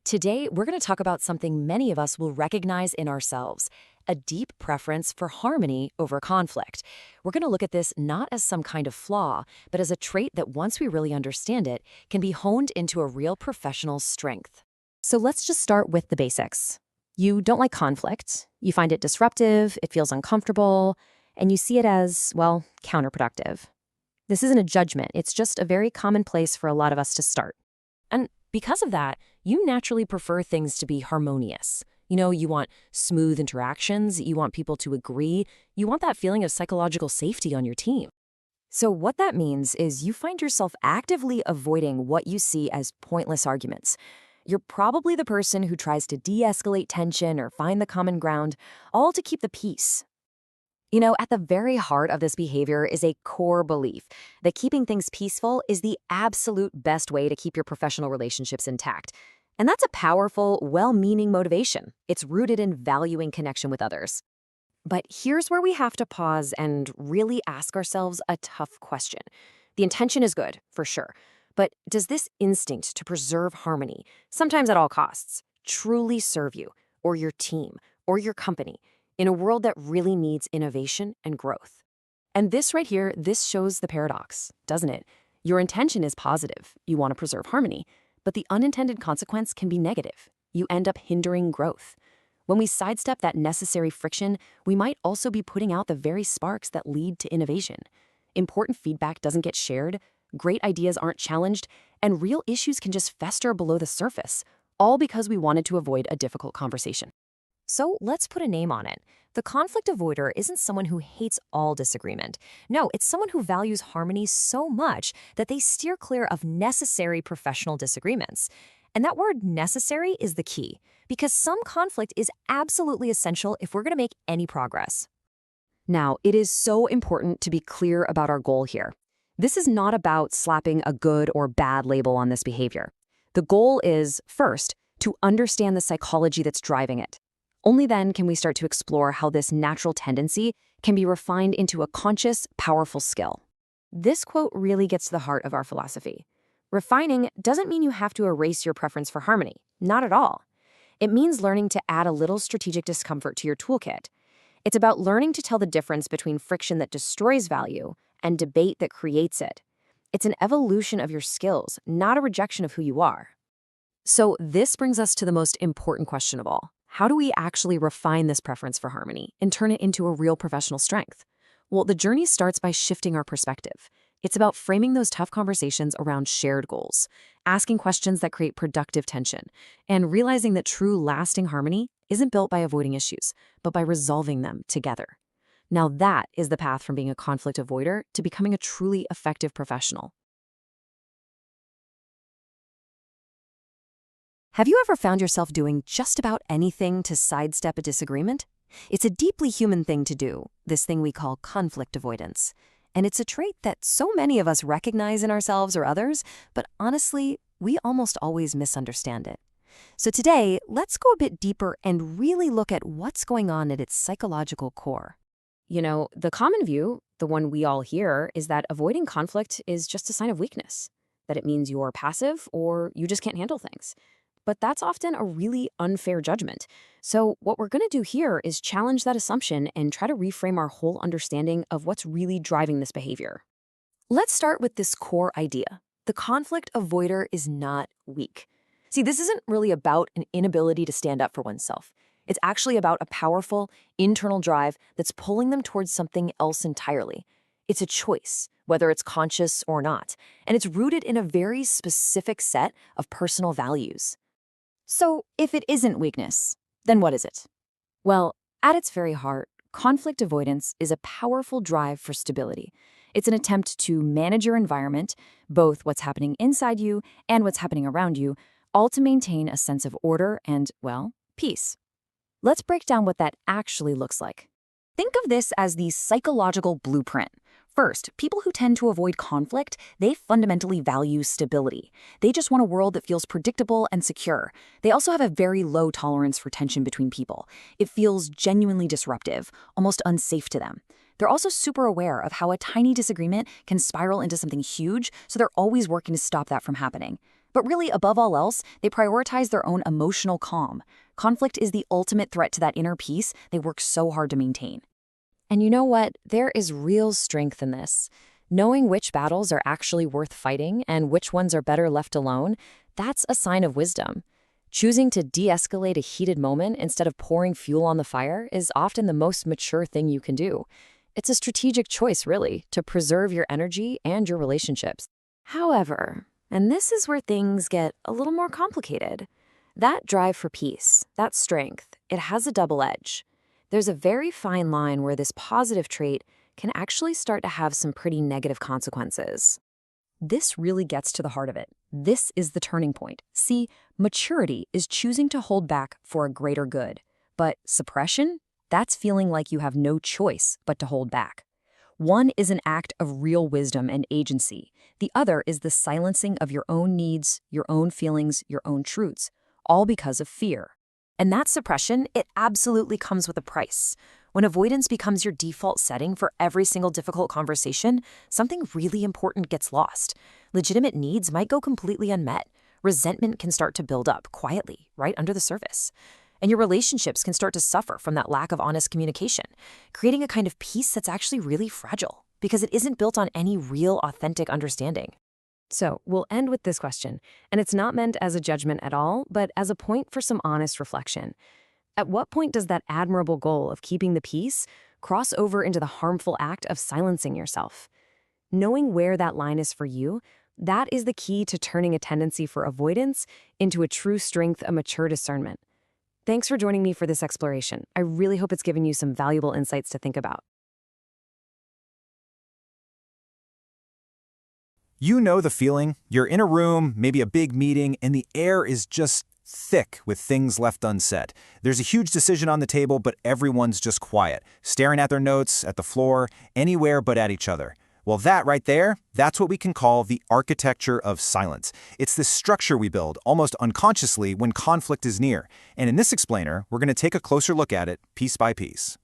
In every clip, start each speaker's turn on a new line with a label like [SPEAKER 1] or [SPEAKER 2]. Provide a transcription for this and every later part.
[SPEAKER 1] Today, we're going to talk about something many of us will recognize in ourselves, a deep preference for harmony over conflict. We're going to look at this not as some kind of flaw, but as a trait that once we really understand it, can be honed into a real professional strength. So let's just start with the basics. You don't like conflict, you find it disruptive, it feels uncomfortable, and you see it as, well, counterproductive. This isn't a judgment, it's just a very common place for a lot of us to start. And because of that, you naturally prefer things to be harmonious. You want smooth interactions, you want people to agree, you want that feeling of psychological safety on your team. So what that means is you find yourself actively avoiding what you see as pointless arguments. You're probably the person who tries to de-escalate tension or find the common ground, all to keep the peace. At the very heart of this behavior is a core belief that keeping things peaceful is the absolute best way to keep your professional relationships intact. And that's a powerful, well-meaning motivation. It's rooted in valuing connection with others. But here's where we have to pause and really ask ourselves a tough question. The intention is good, for sure. But does this instinct to preserve harmony, sometimes at all costs, truly serve you, or your team, or your company, in a world that really needs innovation and growth? And this right here, this shows the paradox, doesn't it? Your intention is positive. You want to preserve harmony. But the unintended consequence can be negative. You end up hindering growth. When we sidestep that necessary friction, we might also be putting out the very sparks that lead to innovation. Important feedback doesn't get shared, great ideas aren't challenged, and real issues can just fester below the surface, all because we wanted to avoid a difficult conversation. So let's put a name on it. The conflict avoider isn't someone who hates all disagreement. No, it's someone who values harmony so much that they steer clear of necessary professional disagreements. And that word necessary is the key, because some conflict is absolutely essential if we're going to make any progress. Now, it is so important to be clear about our goal here. This is not about slapping a good or bad label on this behavior. The goal is, first, to understand the psychology that's driving it. Only then can we start to explore how this natural tendency can be refined into a conscious, powerful skill. This quote really gets to the heart of our philosophy. Refining doesn't mean you have to erase your preference for harmony. Not at all. It means learning to add a little strategic discomfort to your toolkit. It's about learning to tell the difference between friction that destroys value and debate that creates it. It's an evolution of your skills, not a rejection of who you are. So this brings us to the most important question of all. How do we actually refine this preference for harmony and turn it into a real professional strength? Well, the journey starts by shifting our perspective. It's about framing those tough conversations around shared goals, asking questions that create productive tension, and realizing that true lasting harmony isn't built by avoiding issues, but by resolving them together. Now that is the path from being a conflict avoider to becoming a truly effective professional. Have you ever found yourself doing just about anything to sidestep a disagreement? It's a deeply human thing to do, this thing we call conflict avoidance. And it's a trait that so many of us recognize in ourselves or others, but honestly, we almost always misunderstand it. So today, let's go a bit deeper and really look at what's going on at its psychological core. The common view, the one we all hear, is that avoiding conflict is just a sign of weakness, that it means you're passive or you just can't handle things. But that's often a really unfair judgment. So what we're going to do here is challenge that assumption and try to reframe our whole understanding of what's really driving this behavior. Let's start with this core idea. The conflict avoider is not weak. See, this isn't really about an inability to stand up for oneself. It's actually about a powerful internal drive that's pulling them towards something else entirely. It's a choice, whether it's conscious or not, and it's rooted in a very specific set of personal values. So, if it isn't weakness, then what is it? Well, at its very heart, conflict avoidance is a powerful drive for stability. It's an attempt to manage your environment, both what's happening inside you and what's happening around you, all to maintain a sense of order and, well, peace. Let's break down what that actually looks like. Think of this as the psychological blueprint. First, people who tend to avoid conflict, they fundamentally value stability. They just want a world that feels predictable and secure. They also have a very low tolerance for tension between people. It feels genuinely disruptive, almost unsafe to them. They're also super aware of how a tiny disagreement can spiral into something huge, so they're always working to stop that from happening. But really, above all else, they prioritize their own emotional calm. Conflict is the ultimate threat to that inner peace they work so hard to maintain. And you know what? There is real strength in this. Knowing which battles are actually worth fighting and which ones are better left alone, that's a sign of wisdom. Choosing to de-escalate a heated moment instead of pouring fuel on the fire is often the most mature thing you can do. It's a strategic choice, really, to preserve your energy and your relationships. However, and this is where things get a little more complicated, that drive for peace, that strength, it has a double edge. There's a very fine line where this positive trait can actually start to have some pretty negative consequences. This really gets to the heart of it. This is the turning point. See, maturity is choosing to hold back for a greater good. But suppression? That's feeling like you have no choice but to hold back. One is an act of real wisdom and agency. The other is the silencing of your own needs, your own feelings, your own truths, all because of fear. And that suppression, it absolutely comes with a price. When avoidance becomes your default setting for every single difficult conversation, something really important gets lost. Legitimate needs might go completely unmet. Resentment can start to build up quietly, right under the surface. And your relationships can start to suffer from that lack of honest communication, creating a kind of peace that's actually really fragile because it isn't built on any real, authentic understanding. So we'll end with this question, and it's not meant as a judgment at all, but as a point for some honest reflection. At what point does that admirable goal of keeping the peace cross over into the harmful act of silencing yourself? Knowing where that line is for you, that is the key to turning a tendency for avoidance into a true strength, a mature discernment. Thanks for joining me for this exploration. I really hope it's given you some valuable insights to think about.
[SPEAKER 2] You know the feeling. You're in a room, maybe a big meeting, and the air is just thick with things left unsaid. There's a huge decision on the table, but everyone's just quiet, staring at their notes, at the floor, anywhere but at each other. Well, that right there, that's what we can call the architecture of silence. It's this structure we build, almost unconsciously, when conflict is near. And in this explainer, we're going to take a closer look at it, piece by piece.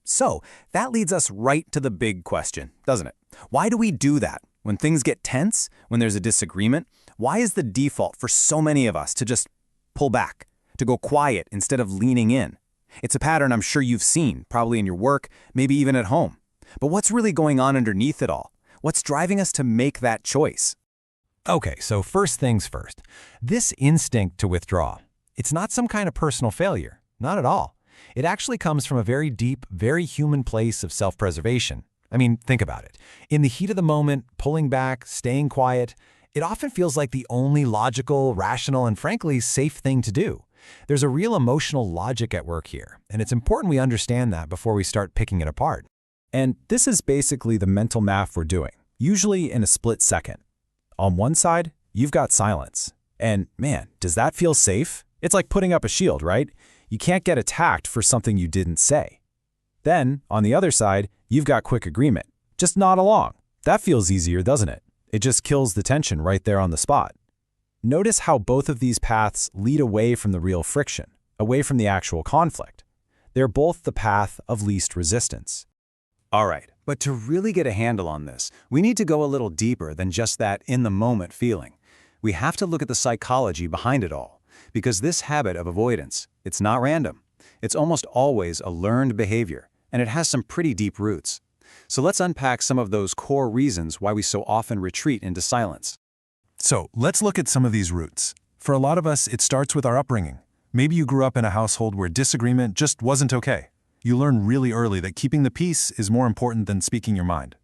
[SPEAKER 2] So, that leads us right to the big question, doesn't it? Why do we do that? When things get tense, when there's a disagreement, why is the default for so many of us to just pull back, to go quiet instead of leaning in? It's a pattern I'm sure you've seen, probably in your work, maybe even at home. But what's really going on underneath it all? What's driving us to make that choice?
[SPEAKER 3] Okay, so first things first. This instinct to withdraw, it's not some kind of personal failure, not at all. It actually comes from a very deep, very human place of self-preservation. I mean, think about it. In the heat of the moment, pulling back, staying quiet, it often feels like the only logical, rational, and frankly, safe thing to do. There's a real emotional logic at work here, and it's important we understand that before we start picking it apart.
[SPEAKER 2] And this is basically the mental math we're doing, usually in a split second. On one side, you've got silence. And man, does that feel safe? It's like putting up a shield, right? You can't get attacked for something you didn't say. Then, on the other side, you've got quick agreement. Just nod along. That feels easier, doesn't it? It just kills the tension right there on the spot. Notice how both of these paths lead away from the real friction, away from the actual conflict. They're both the path of least resistance. All right, but to really get a handle on this, we need to go a little deeper than just that in-the-moment feeling. We have to look at the psychology behind it all, because this habit of avoidance, it's not random. It's almost always a learned behavior, and it has some pretty deep roots. So let's unpack some of those core reasons why we so often retreat into silence.
[SPEAKER 4] So let's look at some of these roots. For a lot of us, it starts with our upbringing. Maybe you grew up in a household where disagreement just wasn't okay. You learn really early that keeping the peace is more important than speaking your mind.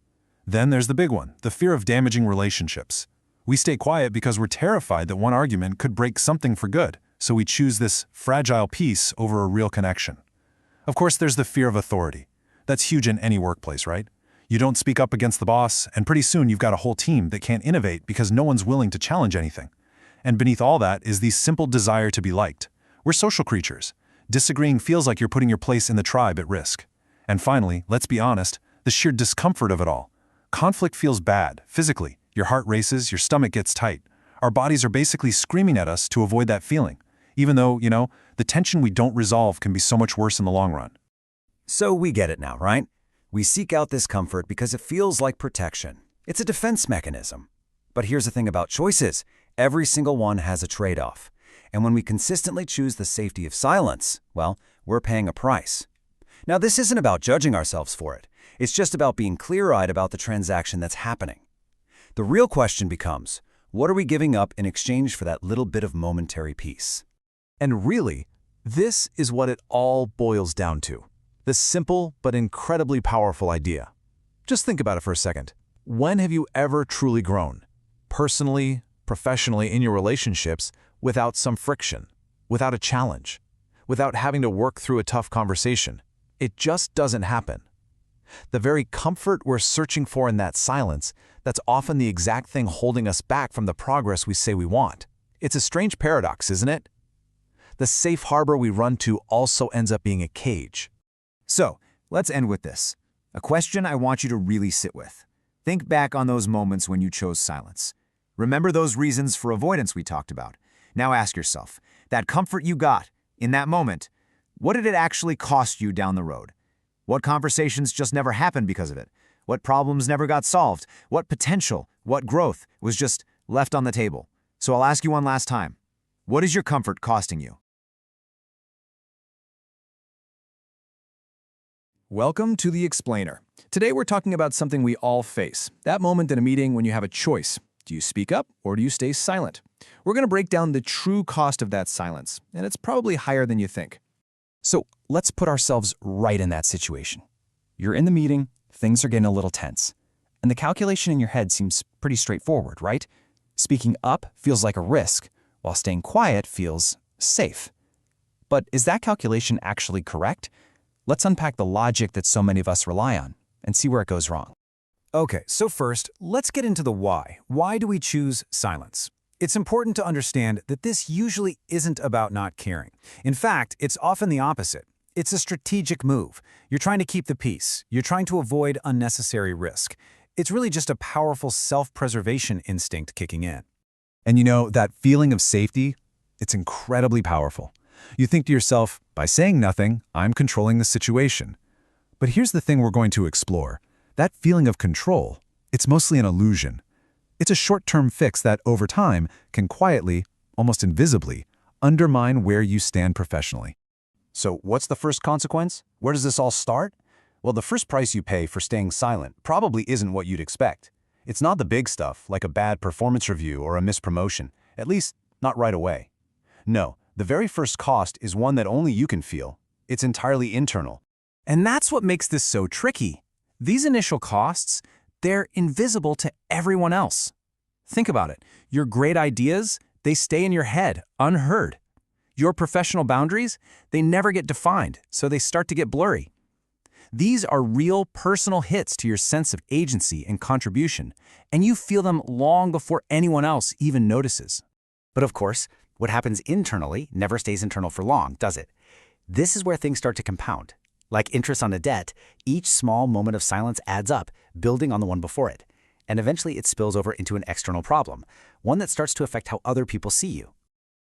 [SPEAKER 4] Then there's the big one, the fear of damaging relationships. We stay quiet because we're terrified that one argument could break something for good, so we choose this fragile peace over a real connection. Of course, there's the fear of authority. That's huge in any workplace, right? You don't speak up against the boss, and pretty soon you've got a whole team that can't innovate because no one's willing to challenge anything. And beneath all that is the simple desire to be liked. We're social creatures. Disagreeing feels like you're putting your place in the tribe at risk. And finally, let's be honest, the sheer discomfort of it all. Conflict feels bad, physically. Your heart races, your stomach gets tight. Our bodies are basically screaming at us to avoid that feeling, even though, the tension we don't resolve can be so much worse in the long run.
[SPEAKER 2] So we get it now, right? We seek out this comfort because it feels like protection. It's a defense mechanism. But here's the thing about choices. Every single one has a trade-off. And when we consistently choose the safety of silence, well, we're paying a price. Now, this isn't about judging ourselves for it. It's just about being clear-eyed about the transaction that's happening. The real question becomes, what are we giving up in exchange for that little bit of momentary peace?
[SPEAKER 4] And really, this is what it all boils down to. The simple but incredibly powerful idea. Just think about it for a second. When have you ever truly grown? Personally, professionally, in your relationships, without some friction, without a challenge, without having to work through a tough conversation? It just doesn't happen. The very comfort we're searching for in that silence, that's often the exact thing holding us back from the progress we say we want. It's a strange paradox, isn't it? The safe harbor we run to also ends up being a cage.
[SPEAKER 5] So, let's end with this. A question I want you to really sit with. Think back on those moments when you chose silence. Remember those reasons for avoidance we talked about. Now ask yourself, that comfort you got in that moment, what did it actually cost you down the road? What conversations just never happened because of it? What problems never got solved? What potential, what growth was just left on the table? So I'll ask you one last time. What is your comfort costing you?
[SPEAKER 6] Welcome to The Explainer. Today we're talking about something we all face. That moment in a meeting when you have a choice. Do you speak up or do you stay silent? We're going to break down the true cost of that silence, and it's probably higher than you think.
[SPEAKER 7] So let's put ourselves right in that situation. You're in the meeting, things are getting a little tense, and the calculation in your head seems pretty straightforward, right? Speaking up feels like a risk, while staying quiet feels safe. But is that calculation actually correct? Let's unpack the logic that so many of us rely on and see where it goes wrong.
[SPEAKER 2] Okay, so first, let's get into the why. Why do we choose silence? It's important to understand that this usually isn't about not caring. In fact, it's often the opposite. It's a strategic move. You're trying to keep the peace. You're trying to avoid unnecessary risk. It's really just a powerful self-preservation instinct kicking in.
[SPEAKER 4] And you know, that feeling of safety, it's incredibly powerful. You think to yourself, by saying nothing, I'm controlling the situation. But here's the thing we're going to explore. That feeling of control, it's mostly an illusion. It's a short-term fix that, over time, can quietly, almost invisibly, undermine where you stand professionally.
[SPEAKER 3] So what's the first consequence? Where does this all start? Well, the first price you pay for staying silent probably isn't what you'd expect. It's not the big stuff, like a bad performance review or a missed promotion, at least not right away. No, the very first cost is one that only you can feel. It's entirely internal.
[SPEAKER 2] And that's what makes this so tricky. These initial costs, they're invisible to everyone else. Think about it. Your great ideas, they stay in your head, unheard. Your professional boundaries, they never get defined, so they start to get blurry. These are real personal hits to your sense of agency and contribution, and you feel them long before anyone else even notices.
[SPEAKER 8] But of course, what happens internally never stays internal for long, does it? This is where things start to compound. Like interest on a debt, each small moment of silence adds up, building on the one before it. And eventually it spills over into an external problem, one that starts to affect how other people see you.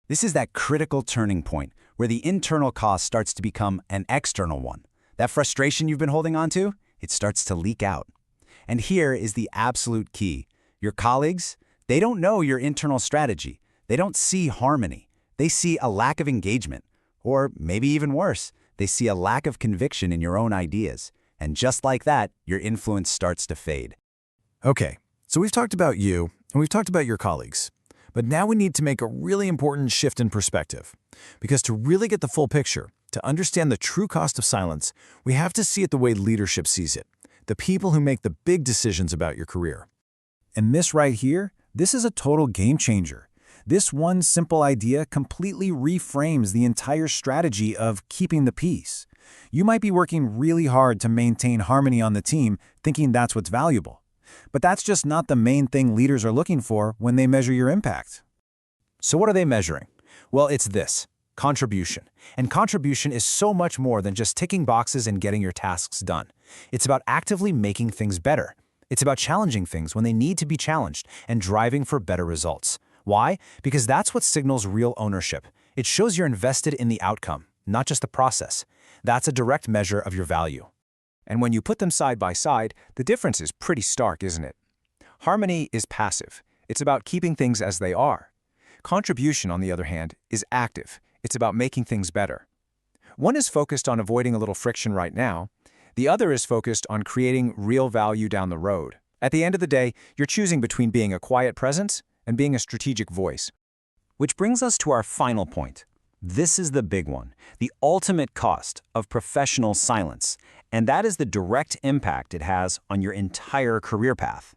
[SPEAKER 2] This is that critical turning point where the internal cost starts to become an external one. That frustration you've been holding on to, it starts to leak out. And here is the absolute key. Your colleagues, they don't know your internal strategy. They don't see harmony. They see a lack of engagement. Or maybe even worse, they see a lack of conviction in your own ideas. And just like that, your influence starts to fade.
[SPEAKER 6] Okay, so we've talked about you, and we've talked about your colleagues. But now we need to make a really important shift in perspective. Because to really get the full picture, to understand the true cost of silence, we have to see it the way leadership sees it, the people who make the big decisions about your career.
[SPEAKER 2] And this right here, this is a total game changer. This one simple idea completely reframes the entire strategy of keeping the peace. You might be working really hard to maintain harmony on the team, thinking that's what's valuable. But that's just not the main thing leaders are looking for when they measure your impact.
[SPEAKER 3] So what are they measuring? Well, it's this: contribution. And contribution is so much more than just ticking boxes and getting your tasks done. It's about actively making things better. It's about challenging things when they need to be challenged and driving for better results. Why? Because that's what signals real ownership. It shows you're invested in the outcome, not just the process. That's a direct measure of your value.
[SPEAKER 6] And when you put them side by side, the difference is pretty stark, isn't it? Harmony is passive. It's about keeping things as they are. Contribution, on the other hand, is active. It's about making things better. One is focused on avoiding a little friction right now. The other is focused on creating real value down the road. At the end of the day, you're choosing between being a quiet presence and being a strategic voice.
[SPEAKER 7] Which brings us to our final point. This is the big one, the ultimate cost of professional silence, and that is the direct impact it has on your entire career path.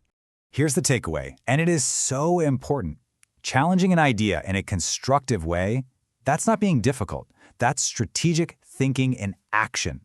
[SPEAKER 3] Here's the takeaway, and it is so important. Challenging an idea in a constructive way, that's not being difficult. That's strategic thinking in action.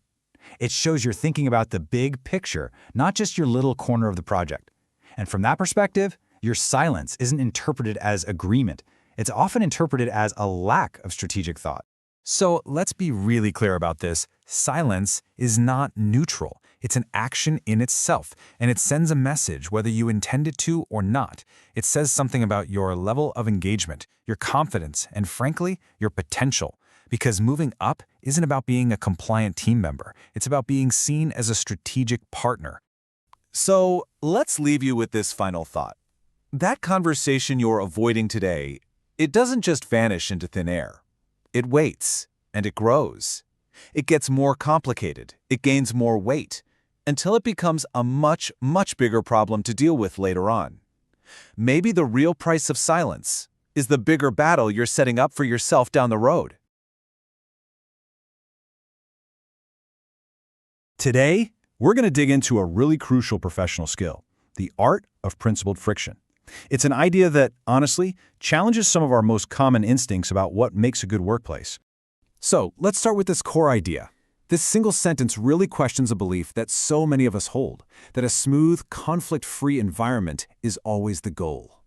[SPEAKER 3] It shows you're thinking about the big picture, not just your little corner of the project. And from that perspective, your silence isn't interpreted as agreement. It's often interpreted as a lack of strategic thought. So let's be really clear about this. Silence is not neutral. It's an action in itself, and it sends a message whether you intend it to or not. It says something about your level of engagement, your confidence, and frankly, your potential. Because moving up isn't about being a compliant team member. It's about being seen as a strategic partner.
[SPEAKER 6] So let's leave you with this final thought. That conversation you're avoiding today, it doesn't just vanish into thin air. It waits, and it grows. It gets more complicated. It gains more weight, until it becomes a much, much bigger problem to deal with later on. Maybe the real price of silence is the bigger battle you're setting up for yourself down the road.
[SPEAKER 4] Today, we're going to dig into a really crucial professional skill, the art of principled friction. It's an idea that, honestly, challenges some of our most common instincts about what makes a good workplace. So, let's start with this core idea. This single sentence really questions a belief that so many of us hold, that a smooth, conflict-free environment is always the goal.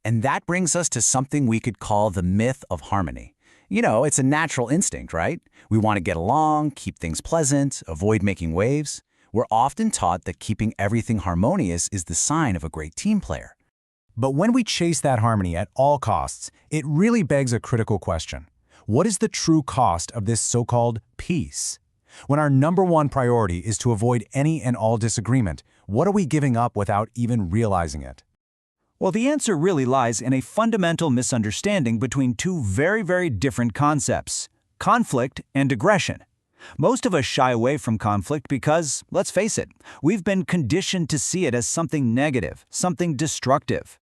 [SPEAKER 8] And that brings us to something we could call the myth of harmony. You know, it's a natural instinct, right? We want to get along, keep things pleasant, avoid making waves. We're often taught that keeping everything harmonious is the sign of a great team player.
[SPEAKER 2] But when we chase that harmony at all costs, it really begs a critical question. What is the true cost of this so-called peace? When our number one priority is to avoid any and all disagreement, what are we giving up without even realizing it?
[SPEAKER 7] Well, the answer really lies in a fundamental misunderstanding between two very, very different concepts: conflict and aggression. Most of us shy away from conflict because, let's face it, we've been conditioned to see it as something negative, something destructive.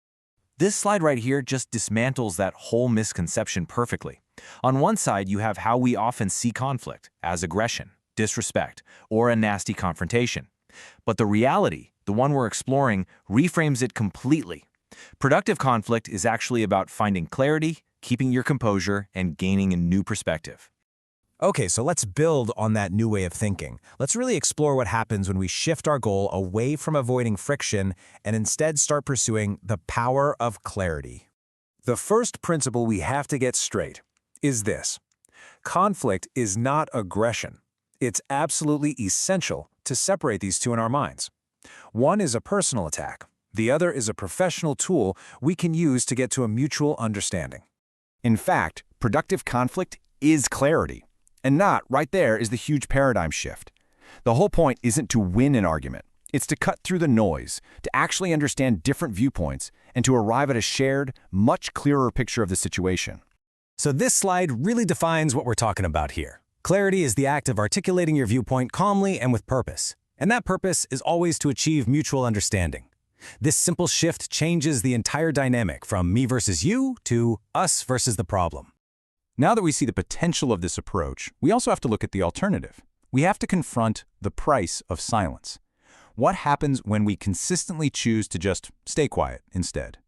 [SPEAKER 6] This slide right here just dismantles that whole misconception perfectly. On one side, you have how we often see conflict as aggression, disrespect, or a nasty confrontation. But the reality, the one we're exploring, reframes it completely. Productive conflict is actually about finding clarity, keeping your composure, and gaining a new perspective.
[SPEAKER 2] Okay, so let's build on that new way of thinking. Let's really explore what happens when we shift our goal away from avoiding friction and instead start pursuing the power of clarity. The first principle we have to get straight is this: conflict is not aggression. It's absolutely essential to separate these two in our minds. One is a personal attack. The other is a professional tool we can use to get to a mutual understanding.
[SPEAKER 3] In fact, productive conflict is clarity. And that, right there, is the huge paradigm shift. The whole point isn't to win an argument. It's to cut through the noise, to actually understand different viewpoints, and to arrive at a shared, much clearer picture of the situation.
[SPEAKER 2] So this slide really defines what we're talking about here. Clarity is the act of articulating your viewpoint calmly and with purpose. And that purpose is always to achieve mutual understanding. This simple shift changes the entire dynamic from me versus you to us versus the problem.
[SPEAKER 4] Now that we see the potential of this approach, we also have to look at the alternative. We have to confront the price of silence. What happens when we consistently choose to just stay quiet instead?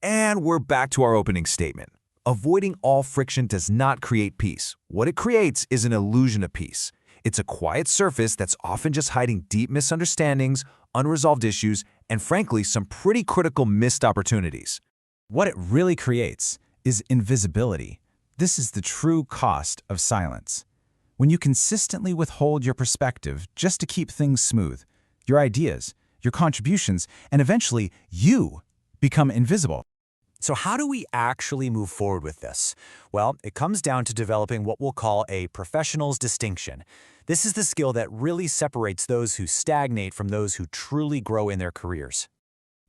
[SPEAKER 6] And we're back to our opening statement. Avoiding all friction does not create peace. What it creates is an illusion of peace. It's a quiet surface that's often just hiding deep misunderstandings, unresolved issues, and frankly, some pretty critical missed opportunities.
[SPEAKER 2] What it really creates is invisibility. This is the true cost of silence. When you consistently withhold your perspective just to keep things smooth, your ideas, your contributions, and eventually you become invisible. So how do we actually move forward with this? Well, it comes down to developing what we'll call a professional's distinction. This is the skill that really separates those who stagnate from those who truly grow in their careers.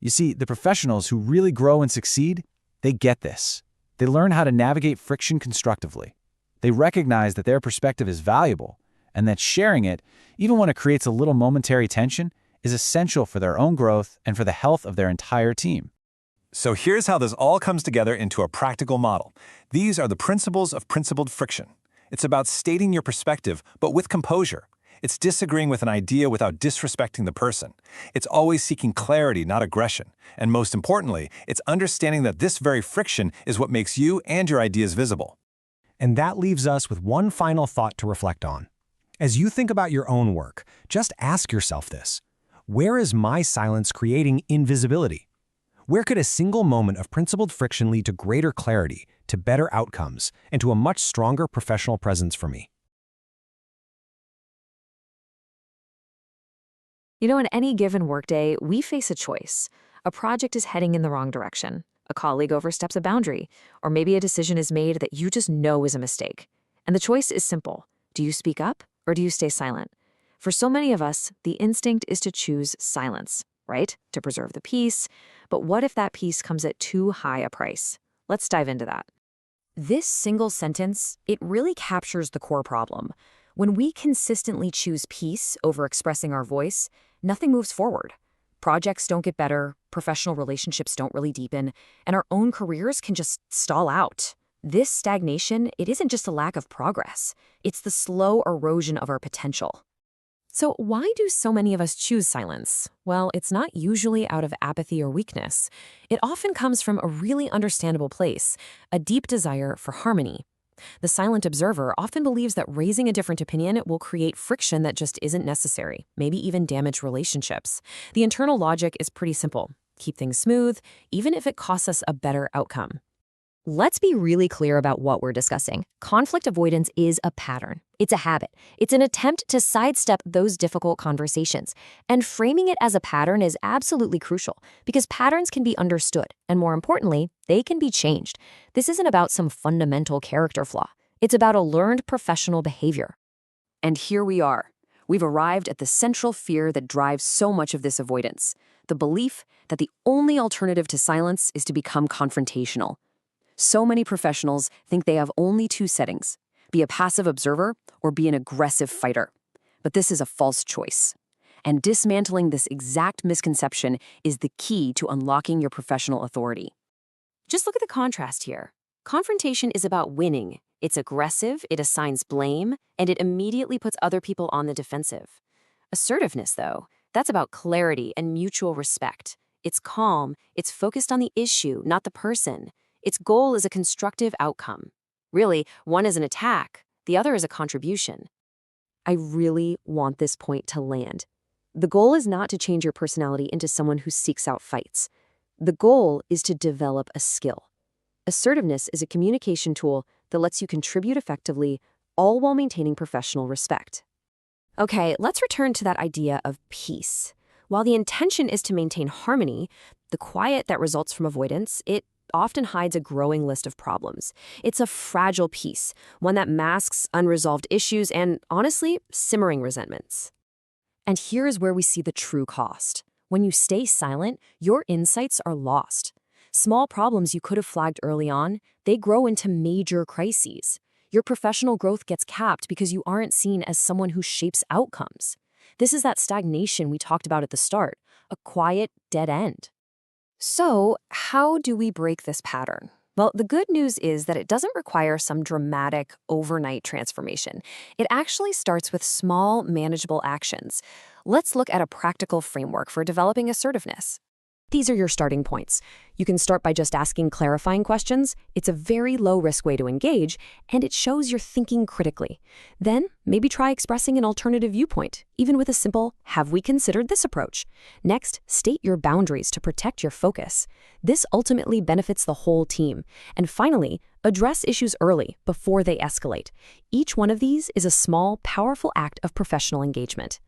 [SPEAKER 7] You see, the professionals who really grow and succeed, they get this. They learn how to navigate friction constructively. They recognize that their perspective is valuable and that sharing it, even when it creates a little momentary tension, is essential for their own growth and for the health of their entire team.
[SPEAKER 4] So here's how this all comes together into a practical model. These are the principles of principled friction. It's about stating your perspective, but with composure. It's disagreeing with an idea without disrespecting the person. It's always seeking clarity, not aggression. And most importantly, it's understanding that this very friction is what makes you and your ideas visible.
[SPEAKER 9] And that leaves us with one final thought to reflect on. As you think about your own work, just ask yourself this. Where is my silence creating invisibility? Where could a single moment of principled friction lead to greater clarity, to better outcomes, and to a much stronger professional presence for me?
[SPEAKER 1] You know, in any given workday, we face a choice. A project is heading in the wrong direction. A colleague oversteps a boundary, or maybe a decision is made that you just know is a mistake. And the choice is simple. Do you speak up or do you stay silent? For so many of us, the instinct is to choose silence, right? To preserve the peace. But what if that peace comes at too high a price? Let's dive into that. This single sentence, it really captures the core problem. When we consistently choose peace over expressing our voice, nothing moves forward. Projects don't get better, professional relationships don't really deepen, and our own careers can just stall out. This stagnation, it isn't just a lack of progress. It's the slow erosion of our potential. So why do so many of us choose silence? Well, it's not usually out of apathy or weakness. It often comes from a really understandable place, a deep desire for harmony. The silent observer often believes that raising a different opinion will create friction that just isn't necessary, maybe even damage relationships. The internal logic is pretty simple. Keep things smooth, even if it costs us a better outcome. Let's be really clear about what we're discussing. Conflict avoidance is a pattern. It's a habit. It's an attempt to sidestep those difficult conversations. And framing it as a pattern is absolutely crucial because patterns can be understood, and more importantly, they can be changed. This isn't about some fundamental character flaw. It's about a learned professional behavior. And here we are. We've arrived at the central fear that drives so much of this avoidance, the belief that the only alternative to silence is to become confrontational. So many professionals think they have only two settings, be a passive observer or be an aggressive fighter. But this is a false choice. And dismantling this exact misconception is the key to unlocking your professional authority. Just look at the contrast here. Confrontation is about winning. It's aggressive, it assigns blame, and it immediately puts other people on the defensive. Assertiveness, though, that's about clarity and mutual respect. It's calm, it's focused on the issue, not the person. Its goal is a constructive outcome. Really, one is an attack, the other is a contribution. I really want this point to land. The goal is not to change your personality into someone who seeks out fights. The goal is to develop a skill. Assertiveness is a communication tool that lets you contribute effectively, all while maintaining professional respect. Okay, let's return to that idea of peace. While the intention is to maintain harmony, the quiet that results from avoidance, it often hides a growing list of problems. It's a fragile peace, one that masks unresolved issues and, honestly, simmering resentments. And here is where we see the true cost. When you stay silent, your insights are lost. Small problems you could have flagged early on, they grow into major crises. Your professional growth gets capped because you aren't seen as someone who shapes outcomes. This is that stagnation we talked about at the start, a quiet dead end. So, how do we break this pattern? Well, the good news is that it doesn't require some dramatic overnight transformation. It actually starts with small, manageable actions. Let's look at a practical framework for developing assertiveness. These are your starting points. You can start by just asking clarifying questions. It's a very low-risk way to engage, and it shows you're thinking critically. Then, maybe try expressing an alternative viewpoint, even with a simple, "Have we considered this approach?" Next, state your boundaries to protect your focus. This ultimately benefits the whole team. And finally, address issues early, before they escalate. Each one of these is a small, powerful act of professional engagement.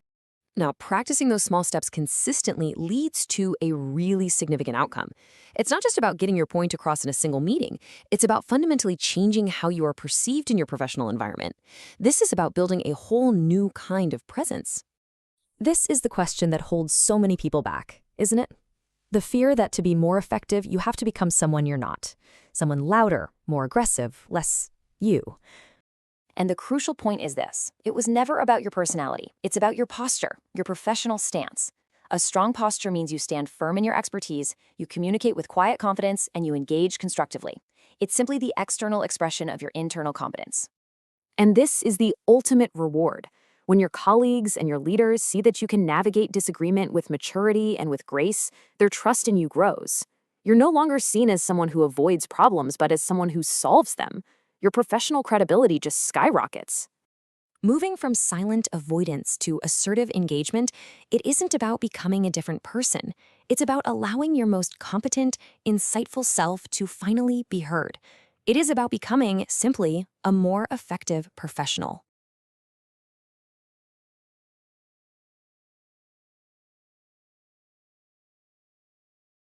[SPEAKER 10] Now, practicing those small steps consistently leads to a really significant outcome. It's not just about getting your point across in a single meeting. It's about fundamentally changing how you are perceived in your professional environment. This is about building a whole new kind of presence. This is the question that holds so many people back, isn't it? The fear that to be more effective, you have to become someone you're not. Someone louder, more aggressive, less you.
[SPEAKER 1] And the crucial point is this: it was never about your personality. It's about your posture, your professional stance. A strong posture means you stand firm in your expertise, you communicate with quiet confidence, and you engage constructively. It's simply the external expression of your internal competence.
[SPEAKER 10] And this is the ultimate reward. When your colleagues and your leaders see that you can navigate disagreement with maturity and with grace, their trust in you grows. You're no longer seen as someone who avoids problems, but as someone who solves them. Your professional credibility just skyrockets. Moving from silent avoidance to assertive engagement, it isn't about becoming a different person. It's about allowing your most competent, insightful self to finally be heard. It is about becoming, simply, a more effective professional.